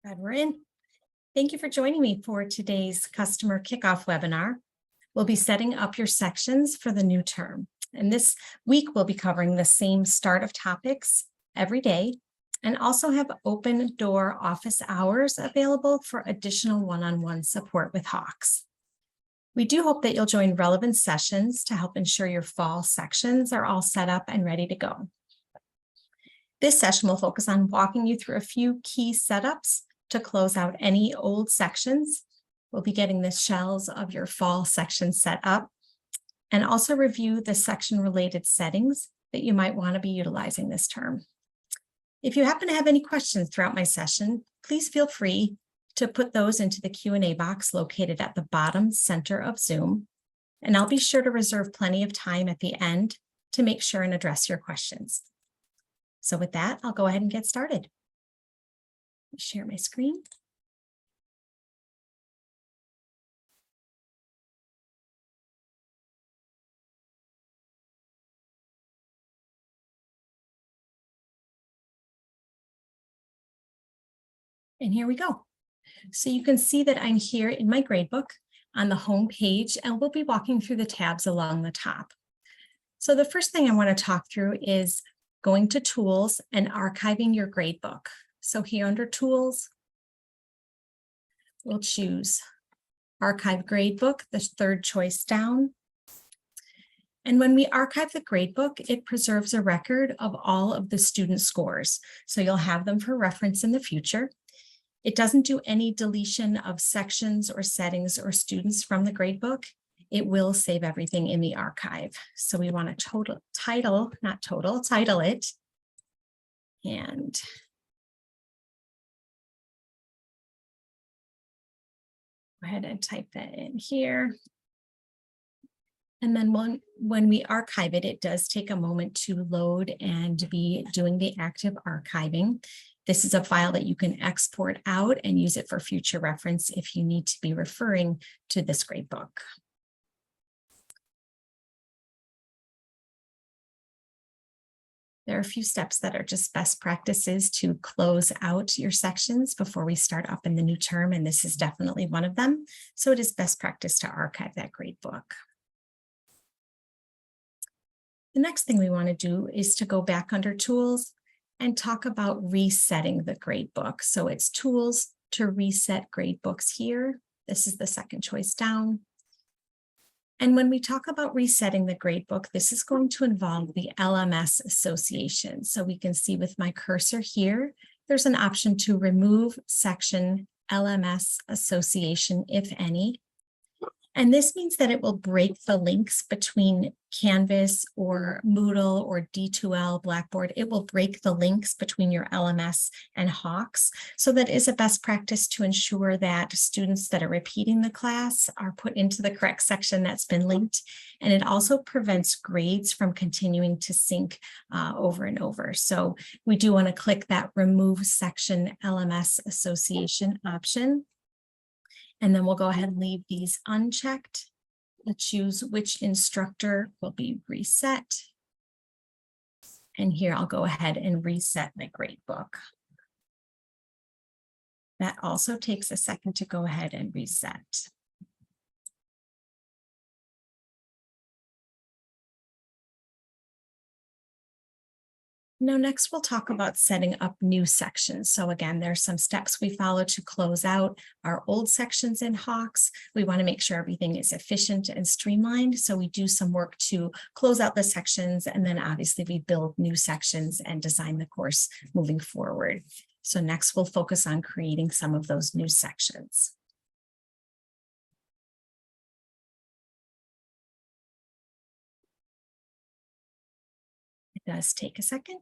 Glad we're in. Thank you for joining me for today's customer kickoff webinar. We'll be setting up your sections for the new term. And this week, we'll be covering the same start of topics every day and also have open door office hours available for additional one-on-one support with Hawks. We do hope that you'll join relevant sessions to help ensure your fall sections are all set up and ready to go. This session will focus on walking you through a few key setups to close out any old sections. We'll be getting the shells of your fall section set up and also review the section related settings that you might want to be utilizing this term. If you happen to have any questions throughout my session, please feel free to put those into the Q&A box located at the bottom center of Zoom, and I'll be sure to reserve plenty of time at the end to make sure and address your questions. So with that, I'll go ahead and get started. Share my screen. And here we go. So you can see that I'm here in my gradebook on the home page, and we'll be walking through the tabs along the top. So the first thing I want to talk through is going to Tools and archiving your gradebook. So here under Tools, we'll choose Archive Gradebook, the third choice down. And when we archive the gradebook, it preserves a record of all of the student scores. So you'll have them for reference in the future. It doesn't do any deletion of sections or settings or students from the gradebook. It will save everything in the archive. So we want to title it. And go ahead and type that in here. And then when we archive it, it does take a moment to load and be doing the active archiving. This is a file that you can export out and use it for future reference if you need to be referring to this gradebook. There are a few steps that are just best practices to close out your sections before we start up in the new term, and this is definitely one of them. So it is best practice to archive that gradebook. The next thing we want to do is to go back under Tools and talk about resetting the gradebook. So it's Tools to reset gradebooks here. This is the second choice down. And when we talk about resetting the gradebook, this is going to involve the LMS association. So we can see with my cursor here, there's an option to remove section LMS association, if any. And this means that it will break the links between Canvas or Moodle or D2L, Blackboard. It will break the links between your LMS and Hawks. So that is a best practice to ensure that students that are repeating the class are put into the correct section that's been linked. And it also prevents grades from continuing to sync over and over. So we do want to click that Remove Section LMS Association option. And then we'll go ahead and leave these unchecked. We'll choose which instructor will be reset. And here I'll go ahead and reset my gradebook. That also takes a second to go ahead and reset. Now, next we'll talk about setting up new sections. So again, there's some steps we follow to close out our old sections in Hawks. We want to make sure everything is efficient and streamlined. So we do some work to close out the sections, and then obviously we build new sections and design the course moving forward. So next we'll focus on creating some of those new sections. It does take a second.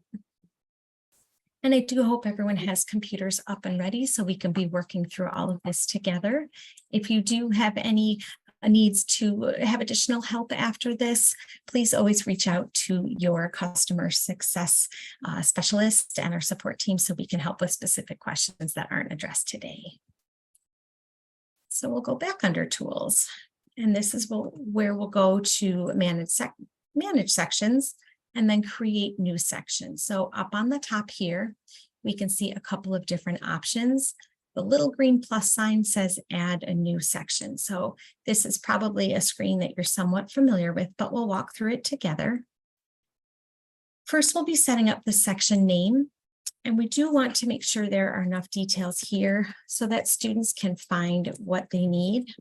And I do hope everyone has computers up and ready so we can be working through all of this together. If you do have any needs to have additional help after this, please always reach out to your customer success specialist and our support team so we can help with specific questions that aren't addressed today. So we'll go back under Tools, and this is where we'll go to manage sections and then create new sections. So up on the top here, we can see a couple of different options. The little green plus sign says add a new section. So this is probably a screen that you're somewhat familiar with, but we'll walk through it together. First, we'll be setting up the section name. And we do want to make sure there are enough details here so that students can find what they need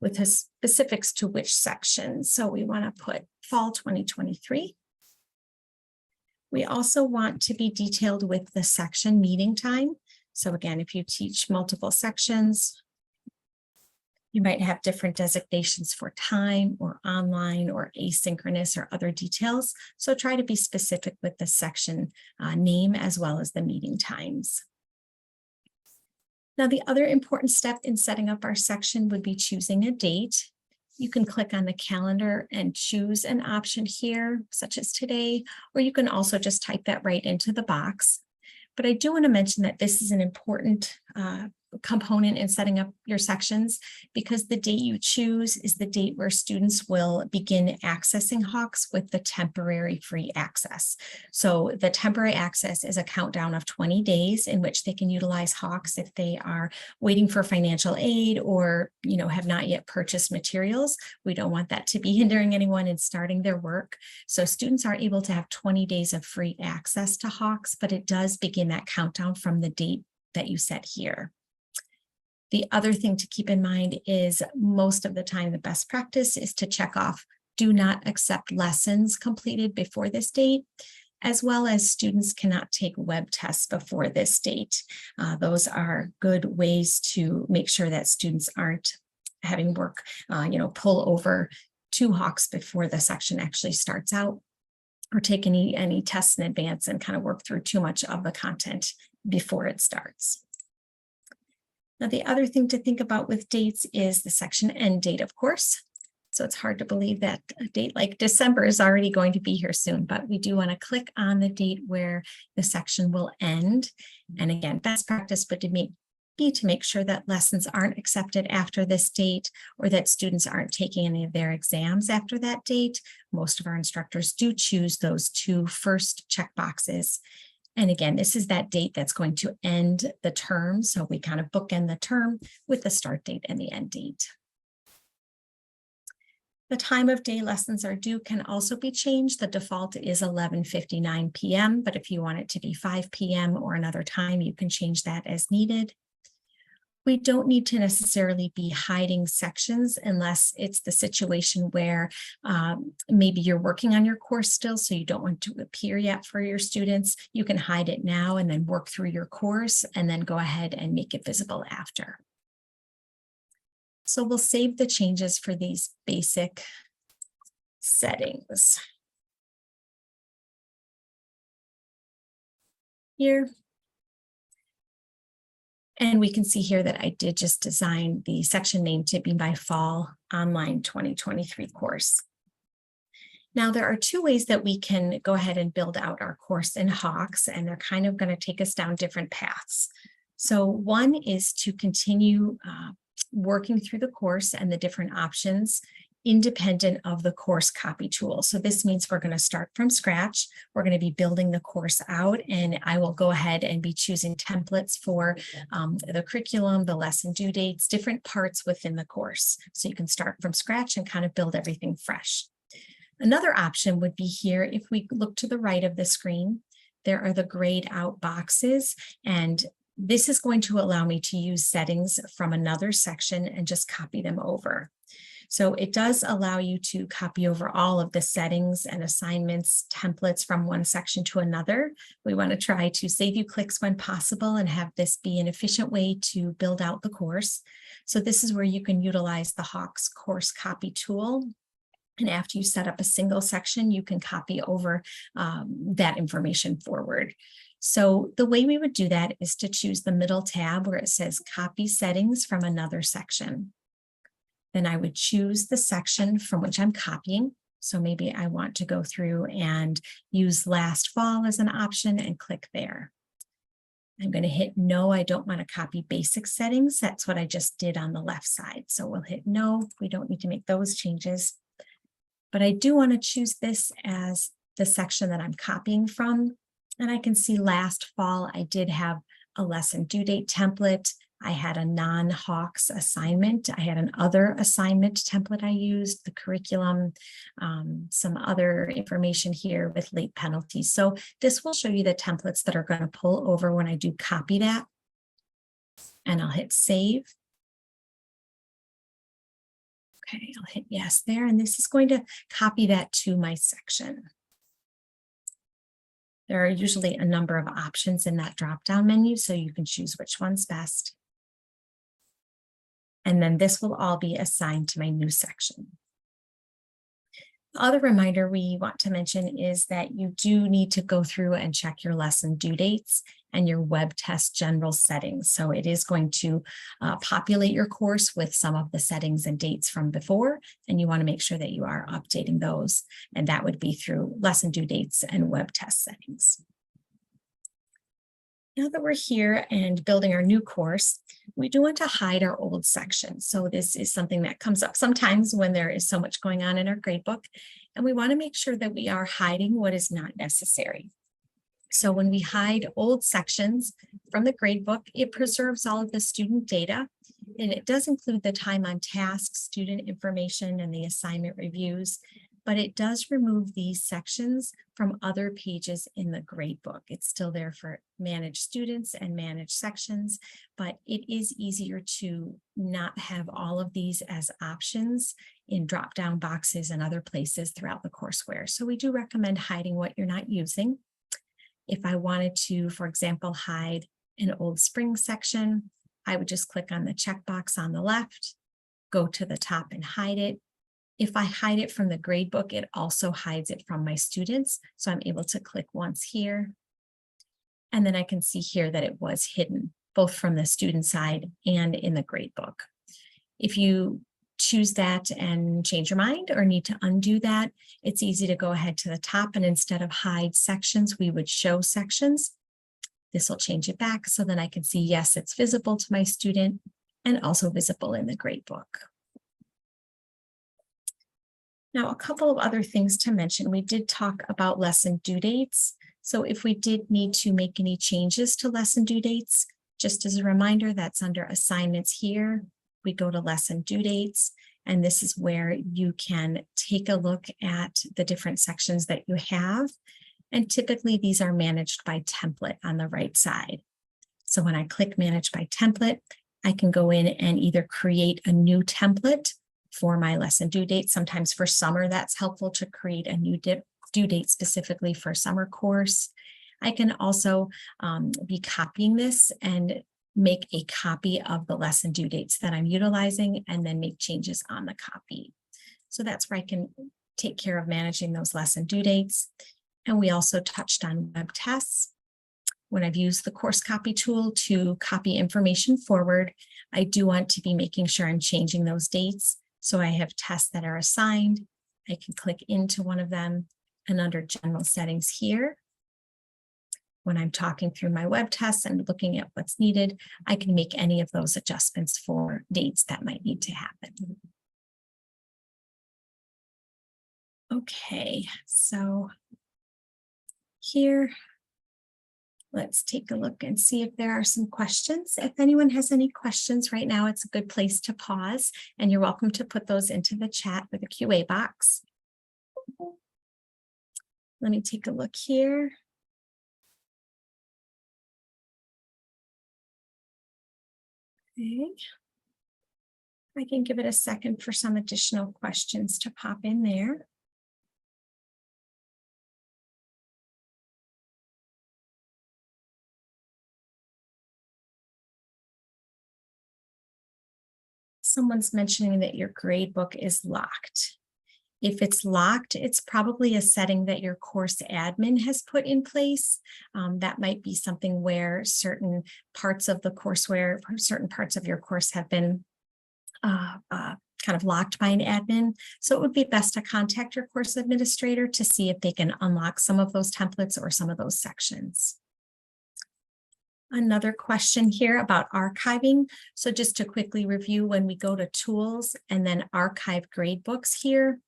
with the specifics to which section. So we want to put fall 2023. We also want to be detailed with the section meeting time. So again, if you teach multiple sections, you might have different designations for time or online or asynchronous or other details. So try to be specific with the section name as well as the meeting times. Now, the other important step in setting up our section would be choosing a date. You can click on the calendar and choose an option here, such as today, or you can also just type that right into the box. But I do want to mention that this is an important component in setting up your sections, because the date you choose is the date where students will begin accessing Hawks with the temporary free access. So the temporary access is a countdown of 20 days in which they can utilize Hawks if they are waiting for financial aid or, have not yet purchased materials. We don't want that to be hindering anyone in starting their work. So students are able to have 20 days of free access to Hawks, but it does begin that countdown from the date that you set here. The other thing to keep in mind is most of the time, the best practice is to check off do not accept lessons completed before this date, as well as students cannot take web tests before this date. Those are good ways to make sure that students aren't having work, pull over to Hawks before the section actually starts out, or take any tests in advance and kind of work through too much of the content before it starts. Now, the other thing to think about with dates is the section end date, of course. So it's hard to believe that a date like December is already going to be here soon, but we do want to click on the date where the section will end. And again, best practice would be to make sure that lessons aren't accepted after this date, or that students aren't taking any of their exams after that date. Most of our instructors do choose those two first check boxes. And again, this is that date that's going to end the term. So we kind of bookend the term with the start date and the end date. The time of day lessons are due can also be changed. The default is 11:59 p.m., but if you want it to be 5 p.m. or another time, you can change that as needed. We don't need to necessarily be hiding sections unless it's the situation where maybe you're working on your course still, so you don't want to appear yet for your students. You can hide it now and then work through your course and then go ahead and make it visible after. So we'll save the changes for these basic settings here. And we can see here that I did just design the section name to be my Fall Online 2023 course. Now, there are two ways that we can go ahead and build out our course in Hawks, and they're kind of going to take us down different paths. So one is to continue working through the course and the different options independent of the course copy tool. So this means we're going to start from scratch. We're going to be building the course out, and I will go ahead and be choosing templates for the curriculum, the lesson due dates, different parts within the course. So you can start from scratch and kind of build everything fresh. Another option would be here. If we look to the right of the screen, there are the grayed out boxes, and this is going to allow me to use settings from another section and just copy them over. So it does allow you to copy over all of the settings and assignments, templates from one section to another. We want to try to save you clicks when possible and have this be an efficient way to build out the course. So this is where you can utilize the Hawks course copy tool. And after you set up a single section, you can copy over that information forward. So the way we would do that is to choose the middle tab where it says copy settings from another section. Then I would choose the section from which I'm copying. So maybe I want to go through and use last fall as an option and click there. I'm going to hit no, I don't want to copy basic settings. That's what I just did on the left side. So we'll hit no, we don't need to make those changes. But I do want to choose this as the section that I'm copying from. And I can see last fall, I did have a lesson due date template. I had a non-Hawks assignment. I had an other assignment template I used, the curriculum, some other information here with late penalties. So this will show you the templates that are going to pull over when I do copy that. And I'll hit save. Okay, I'll hit yes there, and this is going to copy that to my section. There are usually a number of options in that drop-down menu, so you can choose which one's best. And then this will all be assigned to my new section. The other reminder we want to mention is that you do need to go through and check your lesson due dates and your web test general settings. So it is going to populate your course with some of the settings and dates from before, and you want to make sure that you are updating those. And that would be through lesson due dates and web test settings. Now that we're here and building our new course, we do want to hide our old sections. So this is something that comes up sometimes when there is so much going on in our gradebook, and we want to make sure that we are hiding what is not necessary. So when we hide old sections from the gradebook, it preserves all of the student data, and it does include the time on task, student information, and the assignment reviews, but it does remove these sections from other pages in the gradebook. It's still there for manage students and manage sections, but it is easier to not have all of these as options in drop-down boxes and other places throughout the courseware. So we do recommend hiding what you're not using. If I wanted to, for example, hide an old spring section, I would just click on the checkbox on the left, go to the top and hide it. If I hide it from the gradebook, it also hides it from my students. So I'm able to click once here. And then I can see here that it was hidden, both from the student side and in the gradebook. If you choose that and change your mind or need to undo that, it's easy to go ahead to the top, and instead of hide sections, we would show sections. This will change it back so then I can see, yes, it's visible to my student and also visible in the gradebook. Now, a couple of other things to mention. We did talk about lesson due dates. So if we did need to make any changes to lesson due dates, just as a reminder, that's under assignments here. We go to lesson due dates, and this is where you can take a look at the different sections that you have. And typically these are managed by template on the right side. So when I click manage by template, I can go in and either create a new template for my lesson due date. Sometimes for summer, that's helpful to create a new due date specifically for summer course. I can also be copying this and make a copy of the lesson due dates that I'm utilizing and then make changes on the copy. So that's where I can take care of managing those lesson due dates. And we also touched on web tests. When I've used the course copy tool to copy information forward, I do want to be making sure I'm changing those dates. So I have tests that are assigned. I can click into one of them, and under general settings here, when I'm talking through my web tests and looking at what's needed, I can make any of those adjustments for dates that might need to happen. Okay, so here, let's take a look and see if there are some questions. If anyone has any questions right now, it's a good place to pause, and you're welcome to put those into the chat or the QA box. Let me take a look here. Okay. I can give it a second for some additional questions to pop in there. Someone's mentioning that your gradebook is locked. If it's locked, it's probably a setting that your course admin has put in place. That might be something where certain parts of the courseware, certain parts of your course have been kind of locked by an admin. So it would be best to contact your course administrator to see if they can unlock some of those templates or some of those sections. Another question here about archiving. So just to quickly review, when we go to tools and then archive gradebooks here,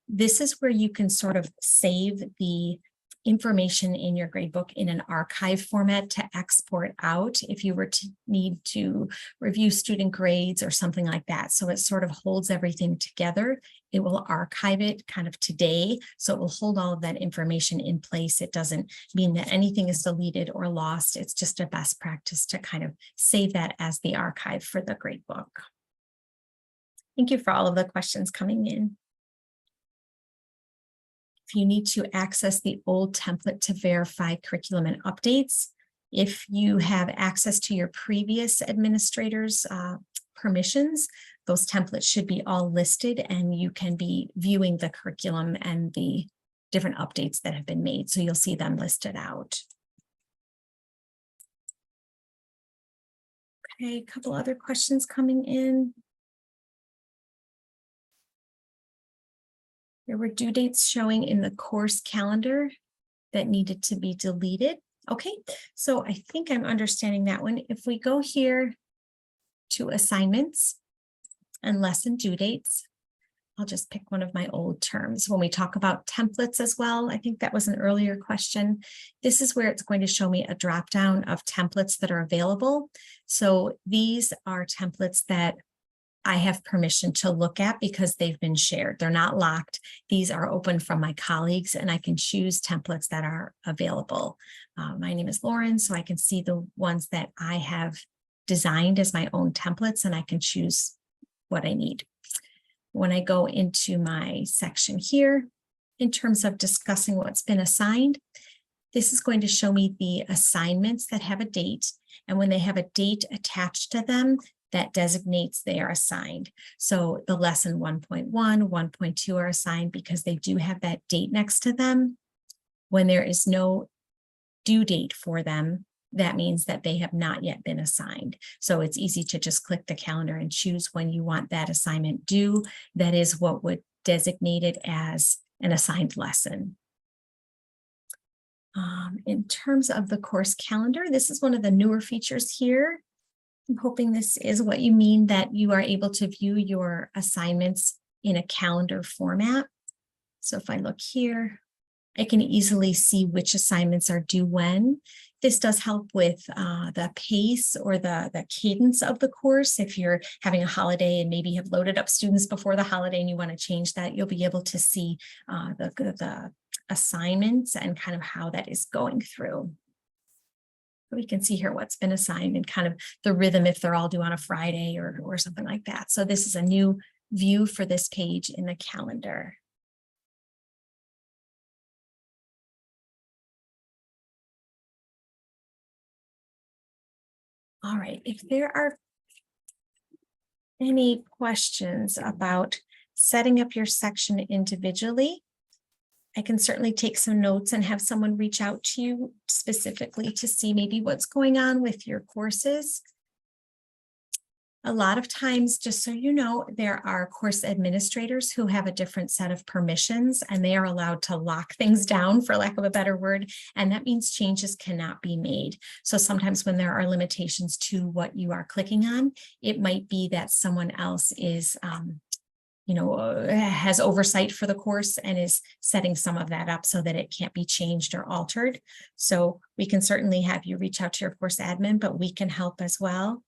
this is where you can sort of save the information in your gradebook in an archive format to export out if you were to need to review student grades or something like that. So it sort of holds everything together. It will archive it kind of today. So it will hold all of that information in place. It doesn't mean that anything is deleted or lost. It's just a best practice to kind of save that as the archive for the gradebook. Thank you for all of the questions coming in. If you need to access the old template to verify curriculum and updates, if you have access to your previous administrator's permissions, those templates should be all listed and you can be viewing the curriculum and the different updates that have been made. So you'll see them listed out. Okay, a couple other questions coming in. There were due dates showing in the course calendar that needed to be deleted. Okay, so I think I'm understanding that one. If we go here to assignments and lesson due dates, I'll just pick one of my old terms. When we talk about templates as well, I think that was an earlier question. This is where it's going to show me a drop down of templates that are available. So these are templates that I have permission to look at because they've been shared. They're not locked. These are open from my colleagues and I can choose templates that are available. My name is Lauren, so I can see the ones that I have designed as my own templates and I can choose what I need. When I go into my section here, in terms of discussing what's been assigned, this is going to show me the assignments that have a date. And when they have a date attached to them, that designates they are assigned. So the lesson 1.1, 1.2 are assigned because they do have that date next to them. When there is no due date for them, that means that they have not yet been assigned. So it's easy to just click the calendar and choose when you want that assignment due. That is what would designate it as an assigned lesson. In terms of the course calendar, this is one of the newer features here. I'm hoping this is what you mean, that you are able to view your assignments in a calendar format. So if I look here, I can easily see which assignments are due when. This does help with the pace or the cadence of the course. If you're having a holiday and maybe have loaded up students before the holiday and you want to change that, you'll be able to see the assignments and kind of how that is going through. We can see here what's been assigned and kind of the rhythm if they're all due on a Friday or something like that. So this is a new view for this page in the calendar. All right, if there are any questions about setting up your section individually, I can certainly take some notes and have someone reach out to you specifically to see maybe what's going on with your courses. A lot of times, just so you know, there are course administrators who have a different set of permissions and they are allowed to lock things down, for lack of a better word, and that means changes cannot be made. So sometimes when there are limitations to what you are clicking on, it might be that someone else is has oversight for the course and is setting some of that up so that it can't be changed or altered. So we can certainly have you reach out to your course admin, but we can help as well.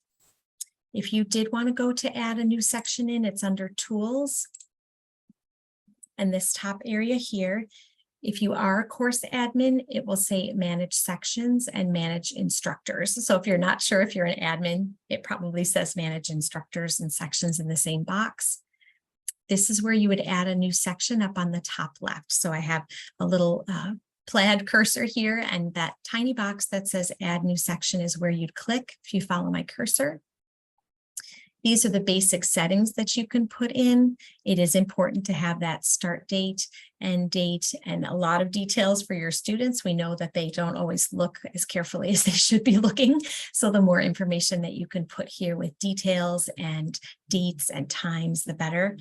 If you did want to go to add a new section in, it's under Tools. And this top area here, if you are a course admin, it will say Manage Sections and Manage Instructors. So if you're not sure if you're an admin, it probably says Manage Instructors and Sections in the same box. This is where you would add a new section up on the top left. So I have a little plaid cursor here, and that tiny box that says Add New Section is where you'd click if you follow my cursor. These are the basic settings that you can put in. It is important to have that start date, end date, and a lot of details for your students. We know that they don't always look as carefully as they should be looking. So the more information that you can put here with details and dates and times, the better.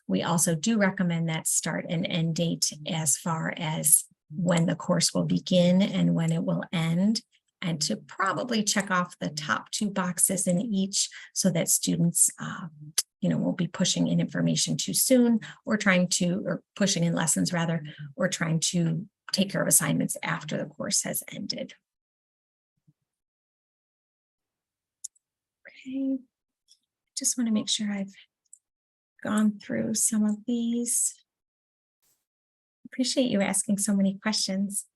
We also do recommend that start and end date as far as when the course will begin and when it will end, and to probably check off the top two boxes in each so that students won't be pushing in information too soon or pushing in lessons rather, or trying to take care of assignments after the course has ended. Okay, just want to make sure I've gone through some of these. Appreciate you asking so many questions.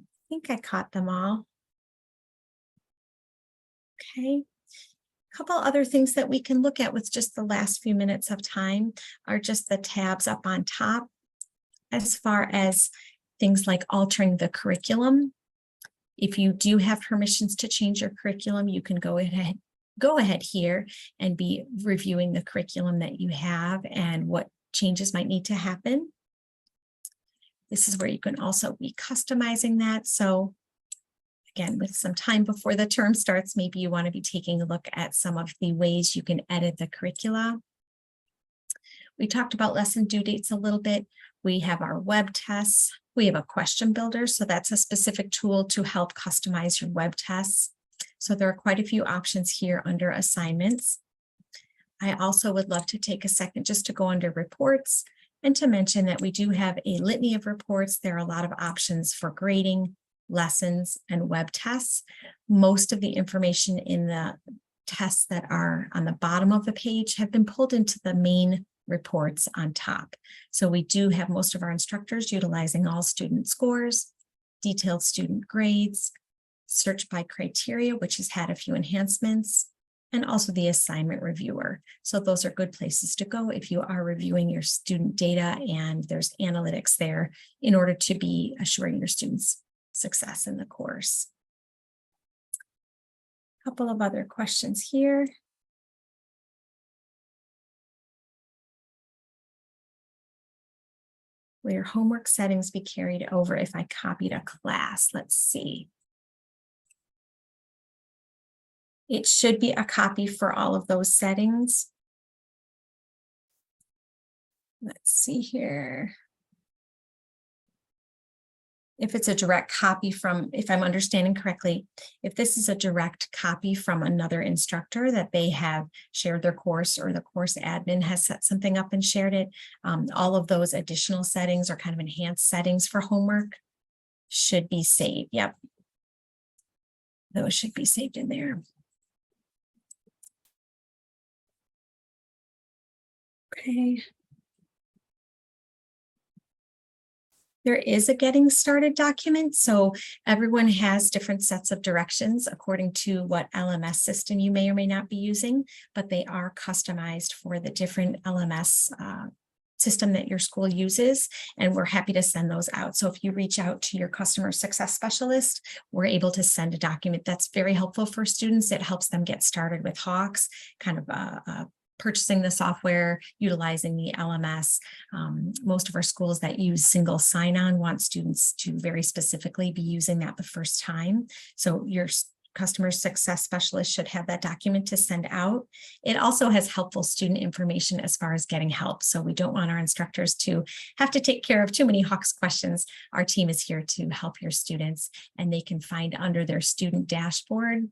I think I caught them all. Okay. A couple other things that we can look at with just the last few minutes of time are just the tabs up on top, as far as things like altering the curriculum. If you do have permissions to change your curriculum, you can go ahead here and be reviewing the curriculum that you have and what changes might need to happen. This is where you can also be customizing that. So again, with some time before the term starts, maybe you want to be taking a look at some of the ways you can edit the curricula. We talked about lesson due dates a little bit. We have our web tests. We have a question builder. So that's a specific tool to help customize your web tests. So there are quite a few options here under assignments. I also would love to take a second just to go under reports and to mention that we do have a litany of reports. There are a lot of options for grading, lessons, and web tests. Most of the information in the tests that are on the bottom of the page have been pulled into the main reports on top. So we do have most of our instructors utilizing all student scores, detailed student grades, search by criteria, which has had a few enhancements, and also the assignment reviewer. So those are good places to go if you are reviewing your student data, and there's analytics there in order to be assuring your students' success in the course. A couple of other questions here. Will your homework settings be carried over if I copied a class? Let's see. It should be a copy for all of those settings. Let's see here. If it's a direct copy from, if I'm understanding correctly, if this is a direct copy from another instructor that they have shared their course, or the course admin has set something up and shared it, all of those additional settings or kind of enhanced settings for homework should be saved. Yep. Those should be saved in there. Okay. There is a getting started document, so everyone has different sets of directions according to what LMS system you may or may not be using, but they are customized for the different LMS system that your school uses, and we're happy to send those out. So if you reach out to your customer success specialist, we're able to send a document that's very helpful for students. It helps them get started with Hawks, kind of purchasing the software, utilizing the LMS. Most of our schools that use single sign-on want students to very specifically be using that the first time. So your customer success specialist should have that document to send out. It also has helpful student information as far as getting help. So we don't want our instructors to have to take care of too many Hawks questions. Our team is here to help your students, and they can find under their student dashboard,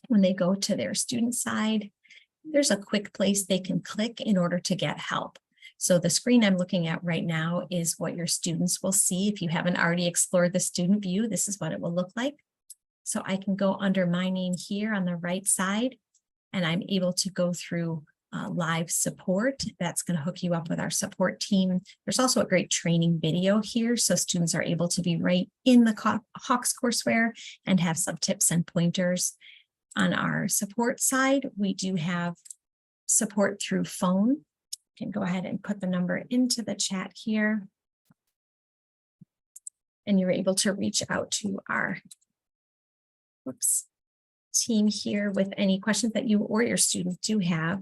when they go to their student side, there's a quick place they can click in order to get help. So the screen I'm looking at right now is what your students will see. If you haven't already explored the student view, this is what it will look like. So I can go under my name here on the right side, and I'm able to go through live support. That's going to hook you up with our support team. There's also a great training video here, so students are able to be right in the Hawks courseware and have some tips and pointers. On our support side, we do have support through phone. You can go ahead and put the number into the chat here, and you're able to reach out to our team here with any questions that you or your student do have.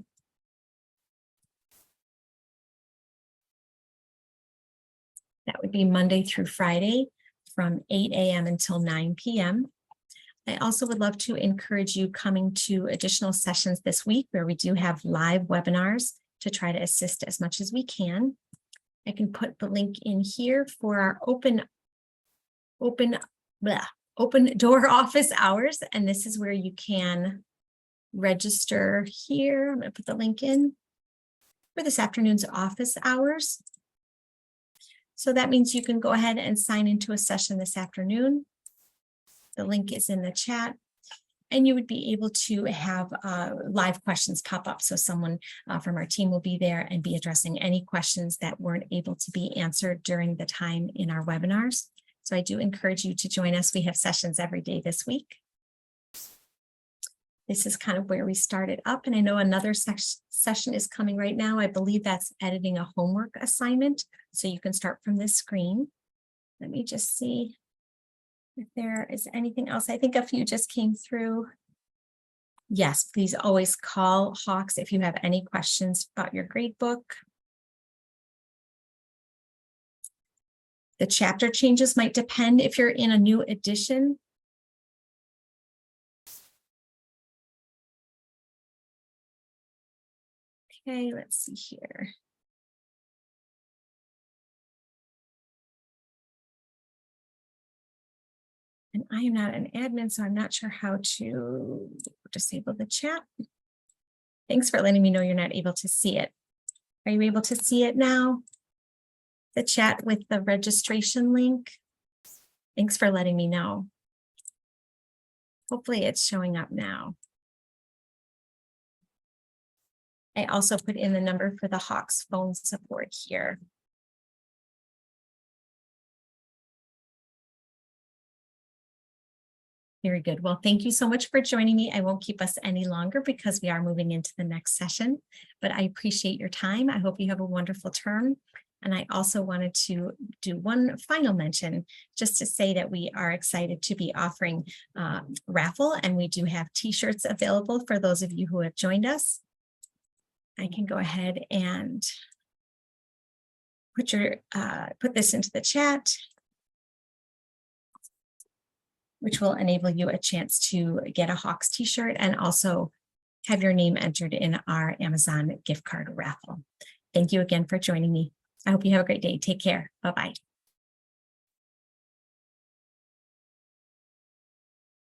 That would be Monday through Friday from 8 a.m. until 9 p.m. I also would love to encourage you coming to additional sessions this week where we do have live webinars to try to assist as much as we can. I can put the link in here for our open door office hours, and this is where you can register here. I'm going to put the link in for this afternoon's office hours. So that means you can go ahead and sign into a session this afternoon. The link is in the chat. And you would be able to have live questions pop up. So someone from our team will be there and be addressing any questions that weren't able to be answered during the time in our webinars. So I do encourage you to join us. We have sessions every day this week. This is kind of where we started up. And I know another session is coming right now. I believe that's editing a homework assignment. So you can start from this screen. Let me just see if there is anything else. I think a few just came through. Yes, please always call Hawks if you have any questions about your grade book. The chapter changes might depend if you're in a new edition. Okay, let's see here. And I am not an admin, so I'm not sure how to disable the chat. Thanks for letting me know you're not able to see it. Are you able to see it now? The chat with the registration link? Thanks for letting me know. Hopefully it's showing up now. I also put in the number for the Hawks phone support here. Very good. Well, thank you so much for joining me. I won't keep us any longer because we are moving into the next session, but I appreciate your time. I hope you have a wonderful term. And I also wanted to do one final mention just to say that we are excited to be offering raffle, and we do have t-shirts available for those of you who have joined us. I can go ahead and put this into the chat, which will enable you a chance to get a Hawks t-shirt and also have your name entered in our Amazon gift card raffle. Thank you again for joining me. I hope you have a great day. Take care. Bye-bye.